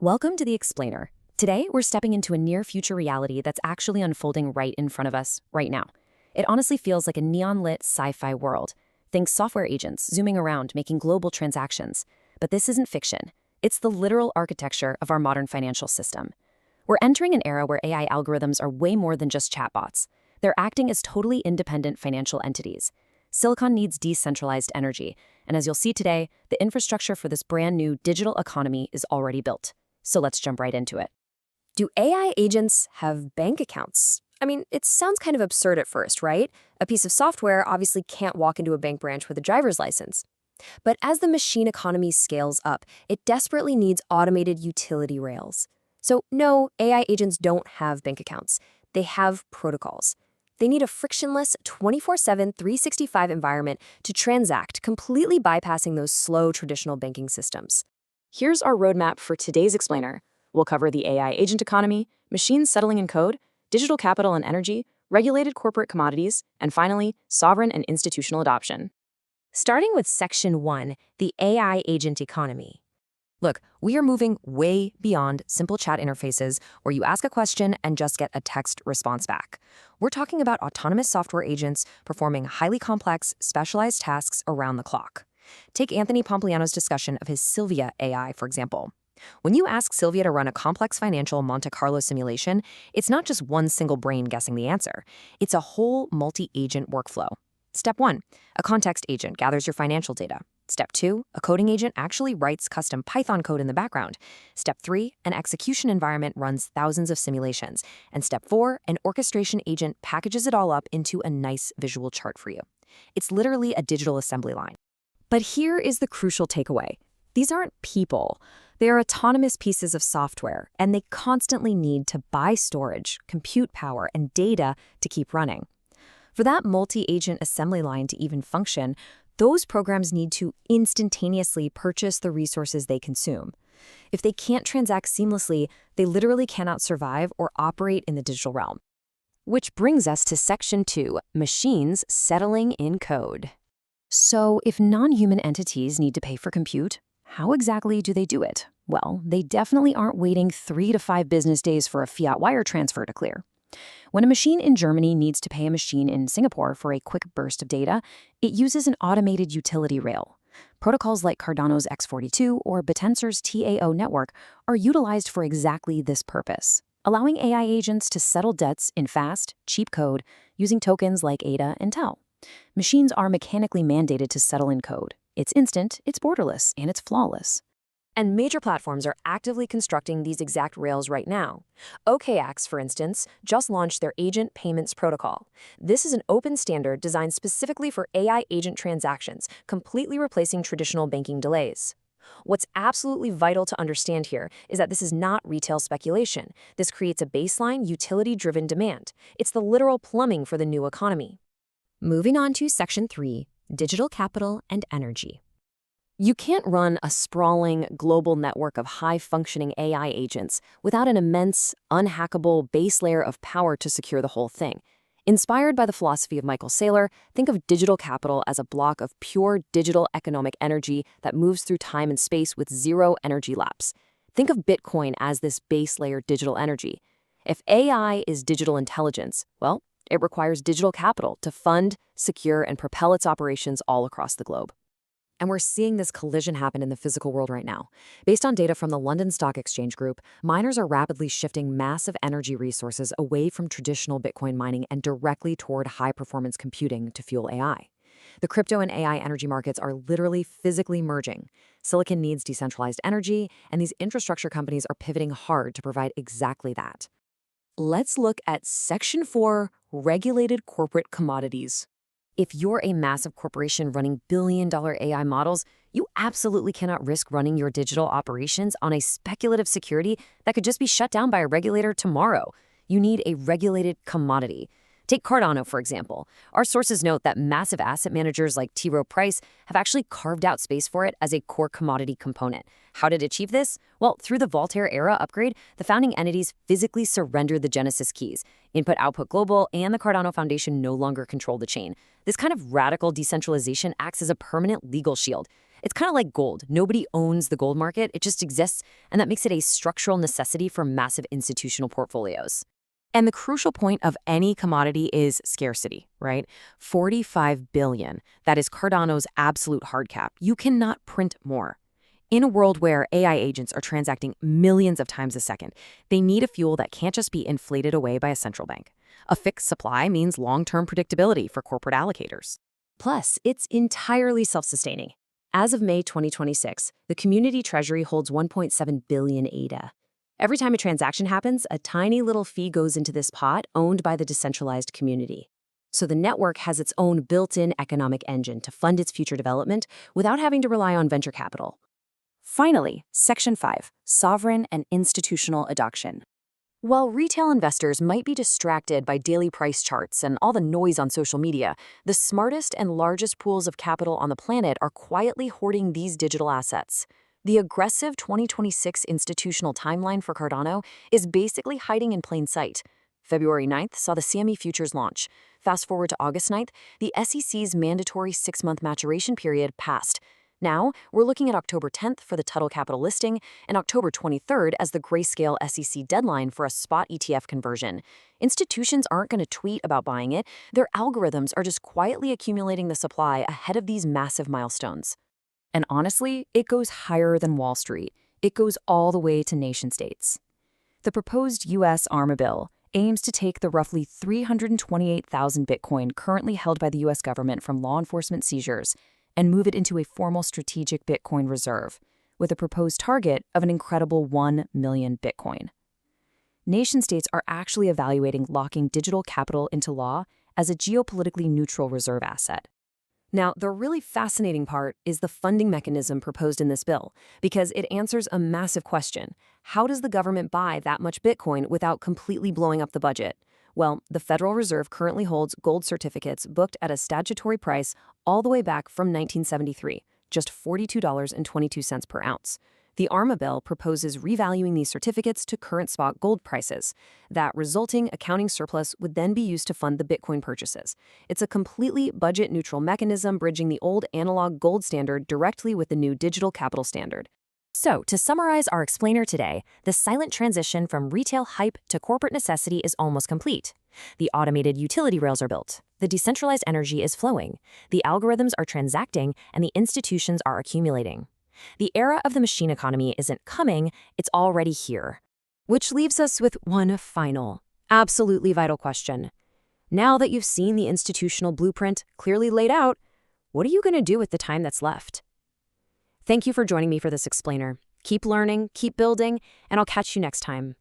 Welcome to The Explainer. Today, we're stepping into a near-future reality that's actually unfolding right in front of us, right now. It honestly feels like a neon-lit sci-fi world. Think software agents zooming around, making global transactions. But this isn't fiction. It's the literal architecture of our modern financial system. We're entering an era where AI algorithms are way more than just chatbots. They're acting as totally independent financial entities. Silicon needs decentralized energy, and as you'll see today, the infrastructure for this brand new digital economy is already built. So let's jump right into it. Do AI agents have bank accounts? I mean, it sounds kind of absurd at first, right? A piece of software obviously can't walk into a bank branch with a driver's license. But as the machine economy scales up, it desperately needs automated utility rails. So no, AI agents don't have bank accounts. They have protocols. They need a frictionless 24/7, 365 environment to transact, completely bypassing those slow traditional banking systems. Here's our roadmap for today's explainer. We'll cover the AI agent economy, machines settling in code, digital capital and energy, regulated corporate commodities, and finally, sovereign and institutional adoption. Starting with Section 1, the AI agent economy. Look, we are moving way beyond simple chat interfaces where you ask a question and just get a text response back. We're talking about autonomous software agents performing highly complex, specialized tasks around the clock. Take Anthony Pompliano's discussion of his Sylvia AI, for example. When you ask Sylvia to run a complex financial Monte Carlo simulation, it's not just one single brain guessing the answer. It's a whole multi-agent workflow. Step 1, a context agent gathers your financial data. Step 2, a coding agent actually writes custom Python code in the background. Step 3, an execution environment runs thousands of simulations. And Step 4, an orchestration agent packages it all up into a nice visual chart for you. It's literally a digital assembly line. But here is the crucial takeaway. These aren't people. They are autonomous pieces of software, and they constantly need to buy storage, compute power, and data to keep running. For that multi-agent assembly line to even function, those programs need to instantaneously purchase the resources they consume. If they can't transact seamlessly, they literally cannot survive or operate in the digital realm. Which brings us to Section 2, machines settling in code. So if non-human entities need to pay for compute, how exactly do they do it? Well, they definitely aren't waiting 3 to 5 business days for a fiat wire transfer to clear. When a machine in Germany needs to pay a machine in Singapore for a quick burst of data, it uses an automated utility rail. Protocols like Cardano's X42 or Bittensor's TAO network are utilized for exactly this purpose, allowing AI agents to settle debts in fast, cheap code using tokens like ADA and TAO. Machines are mechanically mandated to settle in code. It's instant, it's borderless, and it's flawless. And major platforms are actively constructing these exact rails right now. OKX, for instance, just launched their Agent Payments Protocol. This is an open standard designed specifically for AI agent transactions, completely replacing traditional banking delays. What's absolutely vital to understand here is that this is not retail speculation. This creates a baseline, utility-driven demand. It's the literal plumbing for the new economy. Moving on to Section 3, digital capital and energy. You can't run a sprawling global network of high-functioning AI agents without an immense, unhackable base layer of power to secure the whole thing. Inspired by the philosophy of Michael Saylor, think of digital capital as a block of pure digital economic energy that moves through time and space with zero energy lapse. Think of Bitcoin as this base layer digital energy. If AI is digital intelligence, well, it requires digital capital to fund, secure, and propel its operations all across the globe. And we're seeing this collision happen in the physical world right now. Based on data from the London Stock Exchange Group, miners are rapidly shifting massive energy resources away from traditional Bitcoin mining and directly toward high-performance computing to fuel AI. The crypto and AI energy markets are literally physically merging. Silicon needs decentralized energy, and these infrastructure companies are pivoting hard to provide exactly that. Let's look at Section 4, regulated corporate commodities. If you're a massive corporation running billion-dollar AI models, you absolutely cannot risk running your digital operations on a speculative security that could just be shut down by a regulator tomorrow. You need a regulated commodity. Take Cardano, for example. Our sources note that massive asset managers like T. Rowe Price have actually carved out space for it as a core commodity component. How did it achieve this? Well, through the Voltaire era upgrade, the founding entities physically surrendered the Genesis keys. Input Output Global and the Cardano Foundation no longer control the chain. This kind of radical decentralization acts as a permanent legal shield. It's kind of like gold. Nobody owns the gold market, it just exists, and that makes it a structural necessity for massive institutional portfolios. And the crucial point of any commodity is scarcity, right? 45 billion. That is Cardano's absolute hard cap. You cannot print more. In a world where AI agents are transacting millions of times a second, they need a fuel that can't just be inflated away by a central bank. A fixed supply means long-term predictability for corporate allocators. Plus, it's entirely self-sustaining. As of May 2026, the community treasury holds 1.7 billion ADA. Every time a transaction happens, a tiny little fee goes into this pot owned by the decentralized community. So the network has its own built-in economic engine to fund its future development without having to rely on venture capital. Finally, Section 5, Sovereign and Institutional Adoption. While retail investors might be distracted by daily price charts and all the noise on social media, the smartest and largest pools of capital on the planet are quietly hoarding these digital assets. The aggressive 2026 institutional timeline for Cardano is basically hiding in plain sight. February 9th saw the CME futures launch. Fast forward to August 9th, the SEC's mandatory 6-month maturation period passed. Now, we're looking at October 10th for the Tuttle Capital listing and October 23rd as the Grayscale SEC deadline for a spot ETF conversion. Institutions aren't going to tweet about buying it. Their algorithms are just quietly accumulating the supply ahead of these massive milestones. And honestly, it goes higher than Wall Street. It goes all the way to nation-states. The proposed U.S. ARMA bill aims to take the roughly 328,000 Bitcoin currently held by the U.S. government from law enforcement seizures and move it into a formal strategic Bitcoin reserve, with a proposed target of an incredible 1 million Bitcoin. Nation-states are actually evaluating locking digital capital into law as a geopolitically neutral reserve asset. Now, the really fascinating part is the funding mechanism proposed in this bill, because it answers a massive question. How does the government buy that much Bitcoin without completely blowing up the budget? Well, the Federal Reserve currently holds gold certificates booked at a statutory price all the way back from 1973, just $42.22 per ounce. The ARMA bill proposes revaluing these certificates to current spot gold prices. That resulting accounting surplus would then be used to fund the Bitcoin purchases. It's a completely budget-neutral mechanism bridging the old analog gold standard directly with the new digital capital standard. So, to summarize our explainer today, the silent transition from retail hype to corporate necessity is almost complete. The automated utility rails are built. The decentralized energy is flowing. The algorithms are transacting, and the institutions are accumulating. The era of the machine economy isn't coming, it's already here. Which leaves us with one final, absolutely vital question. Now that you've seen the institutional blueprint clearly laid out, what are you going to do with the time that's left? Thank you for joining me for this explainer. Keep learning, keep building, and I'll catch you next time.